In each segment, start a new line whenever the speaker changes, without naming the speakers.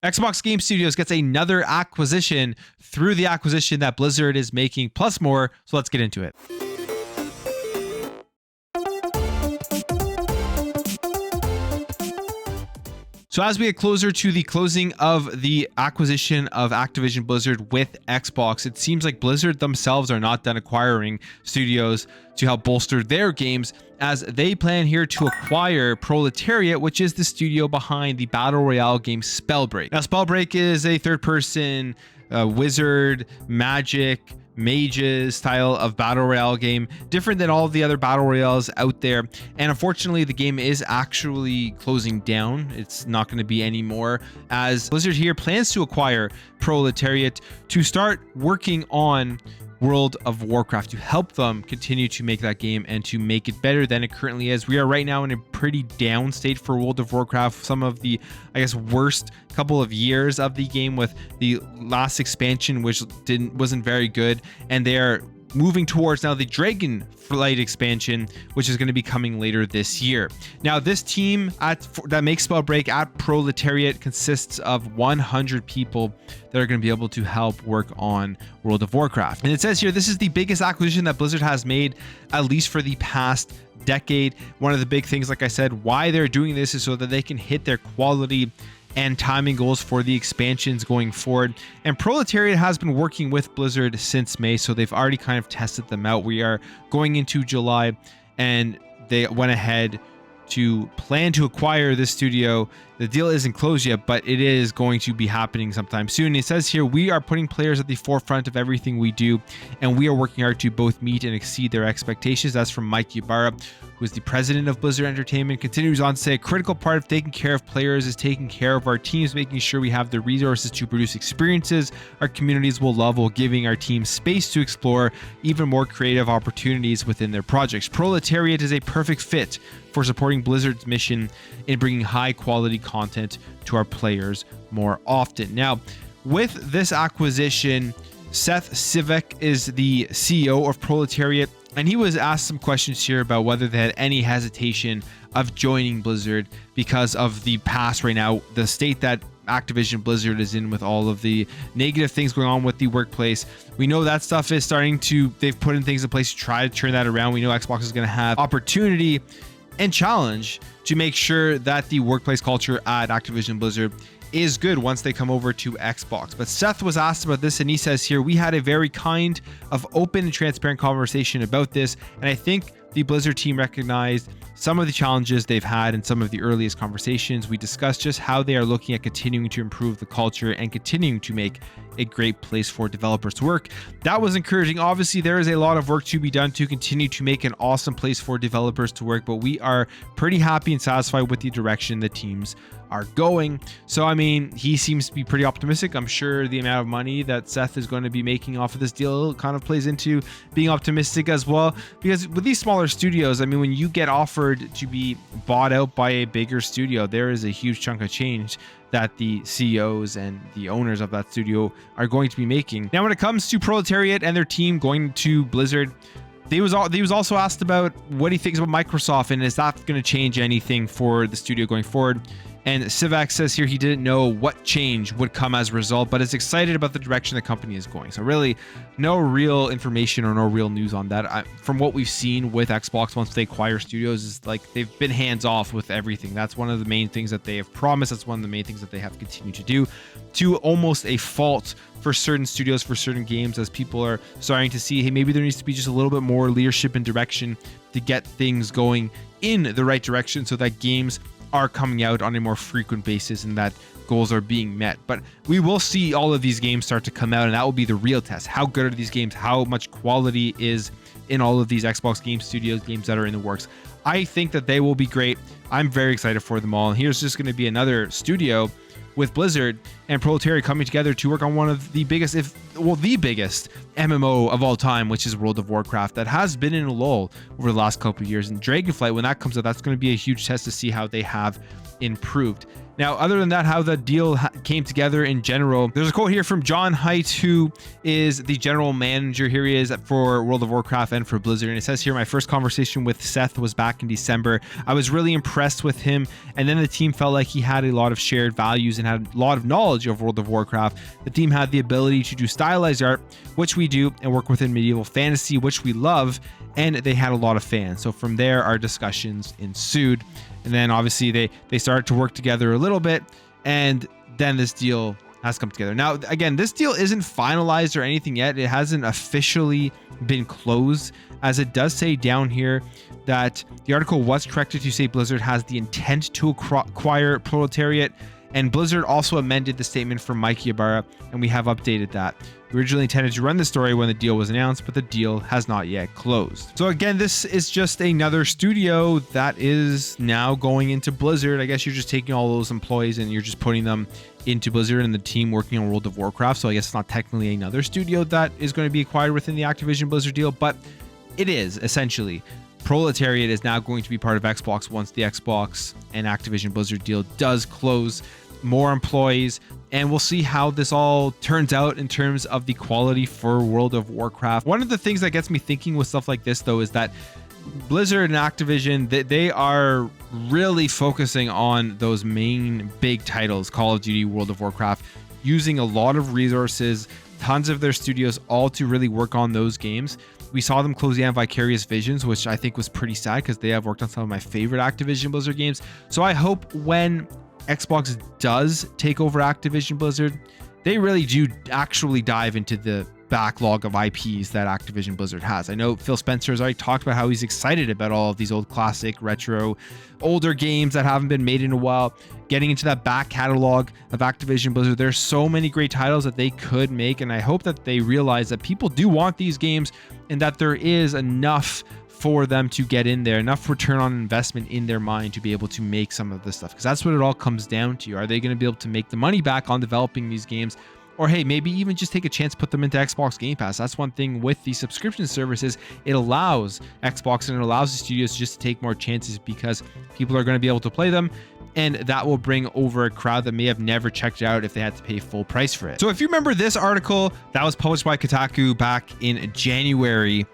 Xbox Game Studios gets another acquisition through the acquisition that Blizzard is making, plus more. So let's get into it. So as we get closer to the closing of the acquisition of Activision Blizzard with Xbox, it seems like Blizzard themselves are not done acquiring studios to help bolster their games, as they plan here to acquire Proletariat, which is the studio behind the Battle Royale game Spellbreak. Now, Spellbreak is a third-person wizard, magic, mages style of battle royale game, different than all of the other battle royales out there. And unfortunately, the game is actually closing down. It's not going to be anymore, as Blizzard here plans to acquire Proletariat to start working on World of Warcraft, to help them continue to make that game and to make it better than it currently is. We are right now in a pretty down state for World of Warcraft. Some of the, I guess, worst couple of years of the game, with the last expansion, which wasn't very good, and they are moving towards now the Dragonflight expansion, which is going to be coming later this year. Now, this team that makes Spellbreak at Proletariat consists of 100 people that are going to be able to help work on World of Warcraft. And it says here, this is the biggest acquisition that Blizzard has made, at least for the past decade. One of the big things, like I said, why they're doing this is so that they can hit their quality and timing goals for the expansions going forward. And Proletariat has been working with Blizzard since May, so they've already kind of tested them out. We are going into July, and they went ahead to plan to acquire this studio. The deal isn't closed yet, but it is going to be happening sometime soon. It says here, we are putting players at the forefront of everything we do, and we are working hard to both meet and exceed their expectations. That's from Mike Ybarra, who is the president of Blizzard Entertainment. Continues on to say, a critical part of taking care of players is taking care of our teams, making sure we have the resources to produce experiences our communities will love, while giving our teams space to explore even more creative opportunities within their projects. Proletariat is a perfect fit for supporting Blizzard's mission in bringing high quality content to our players more often. Now, with this acquisition, Seth Sivek is the CEO of Proletariat, and he was asked some questions here about whether they had any hesitation of joining Blizzard because of the past right now, the state that Activision Blizzard is in with all of the negative things going on with the workplace. We know that stuff is starting to, they've put in things in place to try to turn that around. We know Xbox is going to have opportunity and challenge to make sure that the workplace culture at Activision Blizzard is good once they come over to Xbox. But Seth was asked about this, and he says here, we had a very kind of open and transparent conversation about this, and I think the Blizzard team recognized some of the challenges they've had in some of the earliest conversations. We discussed just how they are looking at continuing to improve the culture and continuing to make a great place for developers to work. That was encouraging. Obviously, there is a lot of work to be done to continue to make an awesome place for developers to work, but we are pretty happy and satisfied with the direction the teams are going. So, I mean, he seems to be pretty optimistic. I'm sure the amount of money that Seth is going to be making off of this deal kind of plays into being optimistic as well, because with these smaller studios, I mean, when you get offered to be bought out by a bigger studio, there is a huge chunk of change that the CEOs and the owners of that studio are going to be making. Now, when it comes to Proletariat and their team going to Blizzard, he was also asked about what he thinks about Microsoft, and is that going to change anything for the studio going forward. And Sivak says here he didn't know what change would come as a result, but is excited about the direction the company is going. So really, no real information or no real news on that. From what we've seen with Xbox once they acquire studios, is like they've been hands off with everything. That's one of the main things that they have promised. That's one of the main things that they have continued to do, to almost a fault for certain studios, for certain games, as people are starting to see, hey, maybe there needs to be just a little bit more leadership and direction to get things going in the right direction, so that games are coming out on a more frequent basis and that goals are being met. But we will see all of these games start to come out, and that will be the real test. How good are these games? How much quality is in all of these Xbox Game Studios games that are in the works? I think that they will be great. I'm very excited for them all. And here's just going to be another studio with Blizzard and Proletariat coming together to work on one of the biggest, the biggest MMO of all time, which is World of Warcraft, that has been in a lull over the last couple of years. And Dragonflight, when that comes out, that's going to be a huge test to see how they have improved. Now, other than that, how the deal came together in general, there's a quote here from John Haidt, who is the general manager. Here he is for World of Warcraft and for Blizzard. And it says here, my first conversation with Seth was back in December. I was really impressed with him. And then the team felt like he had a lot of shared values and had a lot of knowledge of World of Warcraft. The team had the ability to do stylized art, which we do, and work within medieval fantasy, which we love. And they had a lot of fans. So from there, our discussions ensued. And then obviously they started to work together a little bit, and then this deal has come together. Now, again, this deal isn't finalized or anything yet. It hasn't officially been closed, as it does say down here that the article was corrected to say Blizzard has the intent to acquire Proletariat, and Blizzard also amended the statement from Mike Ybarra, and we have updated that. We originally intended to run the story when the deal was announced, but the deal has not yet closed. So again, this is just another studio that is now going into Blizzard. I guess you're just taking all those employees and you're just putting them into Blizzard and the team working on World of Warcraft. So I guess it's not technically another studio that is going to be acquired within the Activision Blizzard deal, but it is essentially. Proletariat is now going to be part of Xbox once the Xbox and Activision Blizzard deal does close. More employees, and we'll see how this all turns out in terms of the quality for World of Warcraft. One of the things that gets me thinking with stuff like this, though, is that Blizzard and Activision, they are really focusing on those main big titles, Call of Duty, World of Warcraft, using a lot of resources, tons of their studios, all to really work on those games. We saw them close down Vicarious Visions, which I think was pretty sad because they have worked on some of my favorite Activision Blizzard games. So I hope when Xbox does take over Activision Blizzard, they really do actually dive into the backlog of IPs that Activision Blizzard has. I know Phil Spencer has already talked about how he's excited about all of these old classic retro older games that haven't been made in a while, getting into that back catalog of Activision Blizzard. There's so many great titles that they could make, and I hope that they realize that people do want these games and that there is enough for them to get in there, enough return on investment in their mind to be able to make some of this stuff, because that's what it all comes down to. Are they going to be able to make the money back on developing these games? Or hey, maybe even just take a chance, put them into Xbox Game Pass. That's one thing with the subscription services. It allows Xbox and it allows the studios just to take more chances because people are going to be able to play them, and that will bring over a crowd that may have never checked it out if they had to pay full price for it. So if you remember this article that was published by Kotaku back in January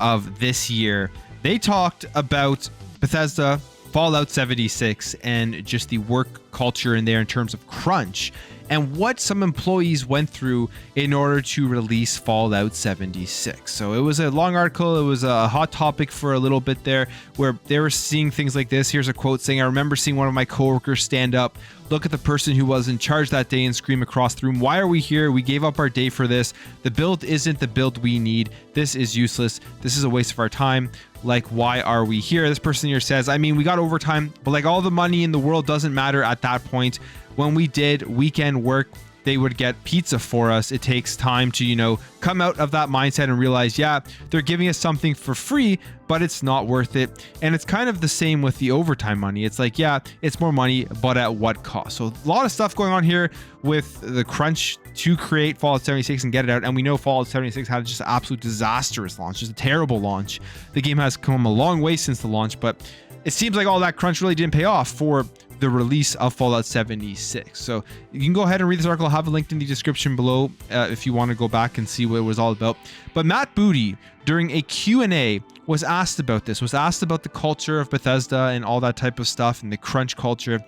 of this year, they talked about Bethesda, Fallout 76, and just the work culture in there in terms of crunch and what some employees went through in order to release Fallout 76. So it was a long article. It was a hot topic for a little bit there, where they were seeing things like this. Here's a quote saying, I remember seeing one of my coworkers stand up, look at the person who was in charge that day and scream across the room, why are we here? We gave up our day for this. The build isn't the build we need. This is useless. This is a waste of our time. Like, why are we here? This person here says, I mean, we got overtime, but like all the money in the world doesn't matter at that point. When we did weekend work, they would get pizza for us. It takes time to, you know, come out of that mindset and realize, yeah, they're giving us something for free, but it's not worth it. And it's kind of the same with the overtime money. It's like, yeah, it's more money, but at what cost? So a lot of stuff going on here with the crunch to create Fallout 76 and get it out. And we know Fallout 76 had just an absolute disastrous launch, just a terrible launch. The game has come a long way since the launch, but it seems like all that crunch really didn't pay off for the release of Fallout 76. So you can go ahead and read this article. I'll have a link in the description below if you want to go back and see what it was all about. But Matt Booty, during a Q&A, was asked about this, was asked about the culture of Bethesda and all that type of stuff and the crunch culture.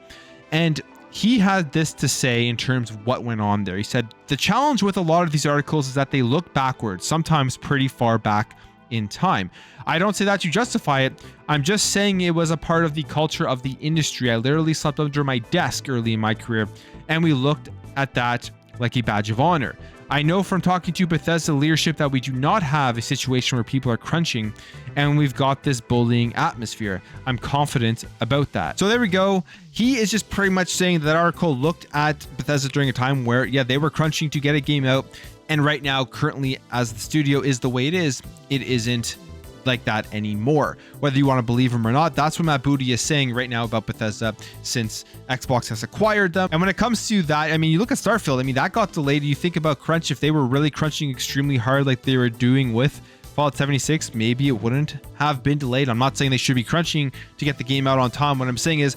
And he had this to say in terms of what went on there. He said, the challenge with a lot of these articles is that they look backwards, sometimes pretty far back in time. I don't say that to justify it. I'm just saying it was a part of the culture of the industry. I literally slept under my desk early in my career, and we looked at that like a badge of honor. I know from talking to Bethesda leadership that we do not have a situation where people are crunching and we've got this bullying atmosphere. I'm confident about that. So there we go. He is just pretty much saying that article looked at Bethesda during a time where, yeah, they were crunching to get a game out. And right now, currently, as the studio is the way it isn't like that anymore. Whether you want to believe him or not, that's what Matt Booty is saying right now about Bethesda since Xbox has acquired them. And when it comes to that, I mean, you look at Starfield, I mean, that got delayed. You think about crunch, if they were really crunching extremely hard like they were doing with Fallout 76, maybe it wouldn't have been delayed. I'm not saying they should be crunching to get the game out on time. What I'm saying is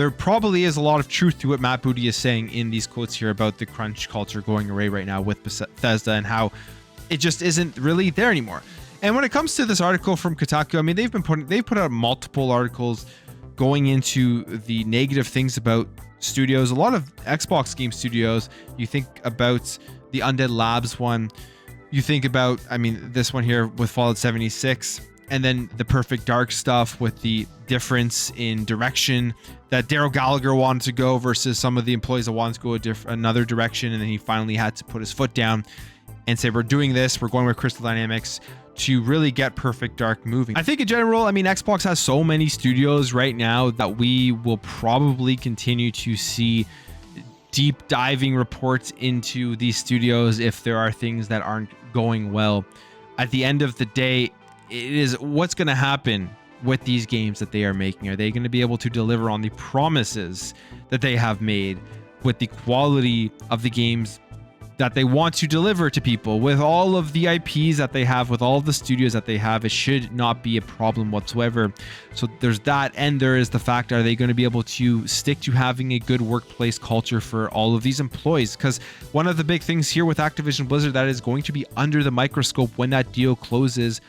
there probably is a lot of truth to what Matt Booty is saying in these quotes here about the crunch culture going away right now with Bethesda and how it just isn't really there anymore. And when it comes to this article from Kotaku, I mean, they've put out multiple articles going into the negative things about studios. A lot of Xbox game studios, you think about the Undead Labs one, you think about, I mean, this one here with Fallout 76, and then the Perfect Dark stuff with the difference in direction that Daryl Gallagher wanted to go versus some of the employees that wanted to go another direction, and then he finally had to put his foot down and say, we're doing this, we're going with Crystal Dynamics to really get Perfect Dark moving. I think in general, I mean, Xbox has so many studios right now that we will probably continue to see deep diving reports into these studios if there are things that aren't going well. At the end of the day, it is what's going to happen with these games that they are making. Are they going to be able to deliver on the promises that they have made with the quality of the games that they want to deliver to people? With all of the IPs that they have, with all of the studios that they have, it should not be a problem whatsoever. So there's that, and there is the fact, are they going to be able to stick to having a good workplace culture for all of these employees? Because one of the big things here with Activision Blizzard that is going to be under the microscope when that deal closes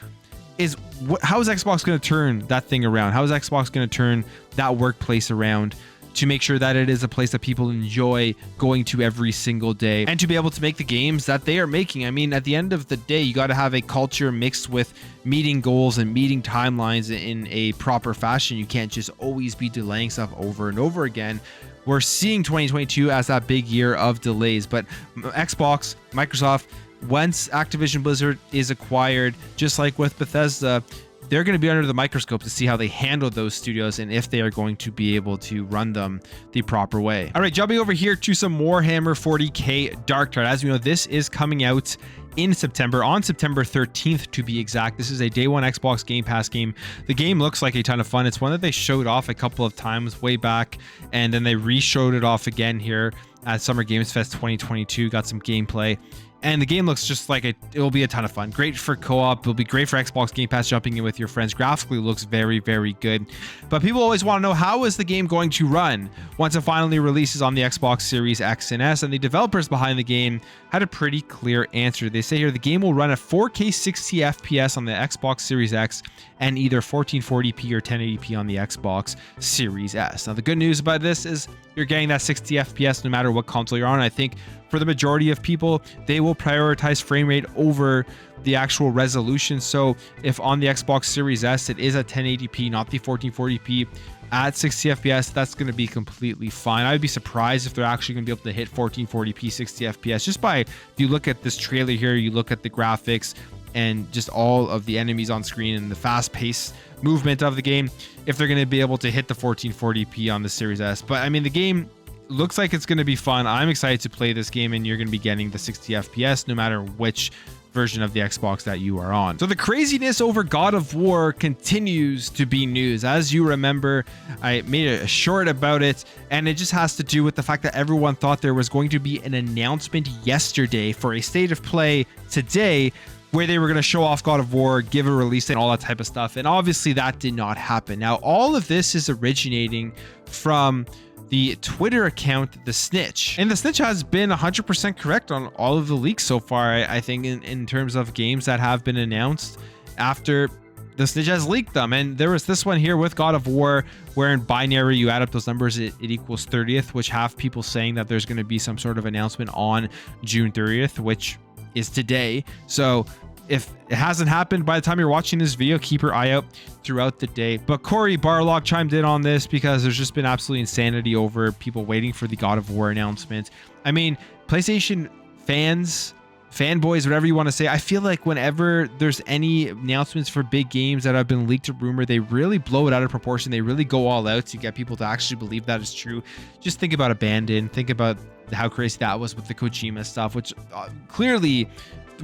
is how is Xbox going to turn that thing around? How is Xbox going to turn that workplace around to make sure that it is a place that people enjoy going to every single day, and to be able to make the games that they are making? I mean, at the end of the day, you got to have a culture mixed with meeting goals and meeting timelines in a proper fashion. You can't just always be delaying stuff over and over again. We're seeing 2022 as that big year of delays, but Xbox, Microsoft, once Activision Blizzard is acquired, just like with Bethesda, they're going to be under the microscope to see how they handle those studios and if they are going to be able to run them the proper way. All right, jumping over here to some Warhammer 40k Darktide. As we know, this is coming out in September, on September 13th to be exact. This is a day one Xbox Game Pass game. The game looks like a ton of fun. It's one that they showed off a couple of times way back, and then they re-showed it off again here at Summer Games Fest 2022. Got some gameplay. And the game looks just like it will be a ton of fun. Great for co-op. It'll be great for Xbox Game Pass, jumping in with your friends. Graphically looks very, very good. But people always want to know, how is the game going to run once it finally releases on the Xbox Series X and S? And the developers behind the game had a pretty clear answer. They say here the game will run at 4K 60 FPS on the Xbox Series X and either 1440p or 1080p on the Xbox Series S. Now, the good news about this is you're getting that 60 FPS no matter what console you're on. I think for the majority of people, they will prioritize frame rate over the actual resolution. So if on the Xbox Series S, it is at 1080p, not the 1440p, at 60 FPS, that's going to be completely fine. I would be surprised if they're actually going to be able to hit 1440p 60 FPS just by, if you look at this trailer here, you look at the graphics and just all of the enemies on screen and the fast-paced movement of the game, if they're going to be able to hit the 1440p on the Series S. But I mean, the game looks like it's going to be fun. I'm excited to play this game, and you're going to be getting the 60 FPS no matter which version of the Xbox that you are on. So the craziness over God of War continues to be news. As you remember, I made a short about it, and it just has to do with the fact that everyone thought there was going to be an announcement yesterday for a state of play today, where they were going to show off God of War, give a release and all that type of stuff. And obviously that did not happen. Now, all of this is originating from the Twitter account, The Snitch. And The Snitch has been 100% correct on all of the leaks so far, I think, in terms of games that have been announced after The Snitch has leaked them. And there was this one here with God of War, where in binary, you add up those numbers, it equals 30th, which have people saying that there's going to be some sort of announcement on June 30th, which is today. So if it hasn't happened by the time you're watching this video, keep your eye out throughout the day. But Corey Barlog chimed in on this because there's just been absolutely insanity over people waiting for the God of War announcement. I mean, PlayStation fans, fanboys, whatever you want to say, I feel like whenever there's any announcements for big games that have been leaked or rumored, they really blow it out of proportion. They really go all out to get people to actually believe that is true. Just think about Abandon. Think about how crazy that was with the Kojima stuff, which clearly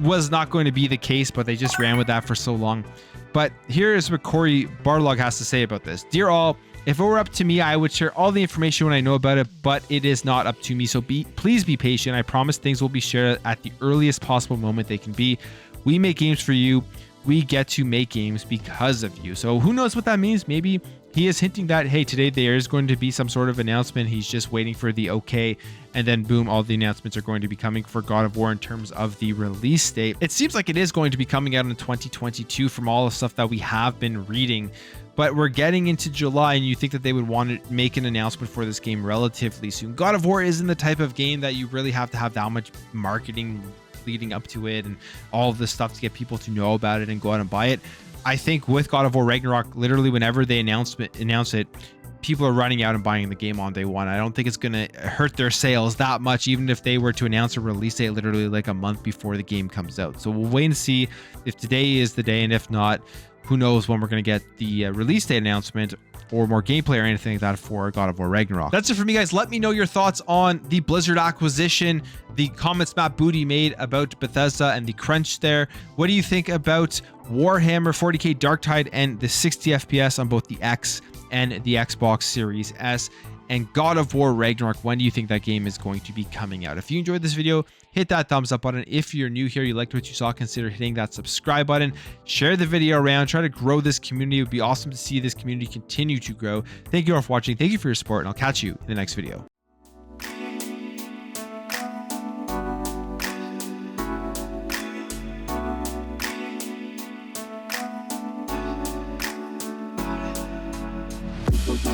was not going to be the case, but they just ran with that for so long. But here is what Corey Barlog has to say about this. Dear all, if it were up to me, I would share all the information when I know about it, but it is not up to me. So please be patient. I promise things will be shared at the earliest possible moment they can be. We make games for you. We get to make games because of you. So who knows what that means? Maybe he is hinting that, hey, today there is going to be some sort of announcement. He's just waiting for the okay, and then boom, all the announcements are going to be coming for God of War in terms of the release date. It seems like it is going to be coming out in 2022 from all the stuff that we have been reading, but we're getting into July, and you think that they would want to make an announcement for this game relatively soon. God of War isn't the type of game that you really have to have that much marketing leading up to it and all of this stuff to get people to know about it and go out and buy it. I think with God of War Ragnarok, literally whenever they announce it, people are running out and buying the game on day one. I don't think it's going to hurt their sales that much, even if they were to announce a release date literally like a month before the game comes out. So we'll wait and see if today is the day, and if not, who knows when we're going to get the release date announcement or more gameplay or anything like that for God of War Ragnarok. That's it for me, guys. Let me know your thoughts on the Blizzard acquisition, the comments Matt Booty made about Bethesda and the crunch there. What do you think about Warhammer 40k Darktide and the 60 FPS on both the X and the Xbox Series S? And God of War Ragnarok, when do you think that game is going to be coming out? If you enjoyed this video, hit that thumbs up button. If you're new here, you liked what you saw, consider hitting that subscribe button. Share the video around. Try to grow this community. It would be awesome to see this community continue to grow. Thank you all for watching. Thank you for your support, and I'll catch you in the next video.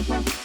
Bye.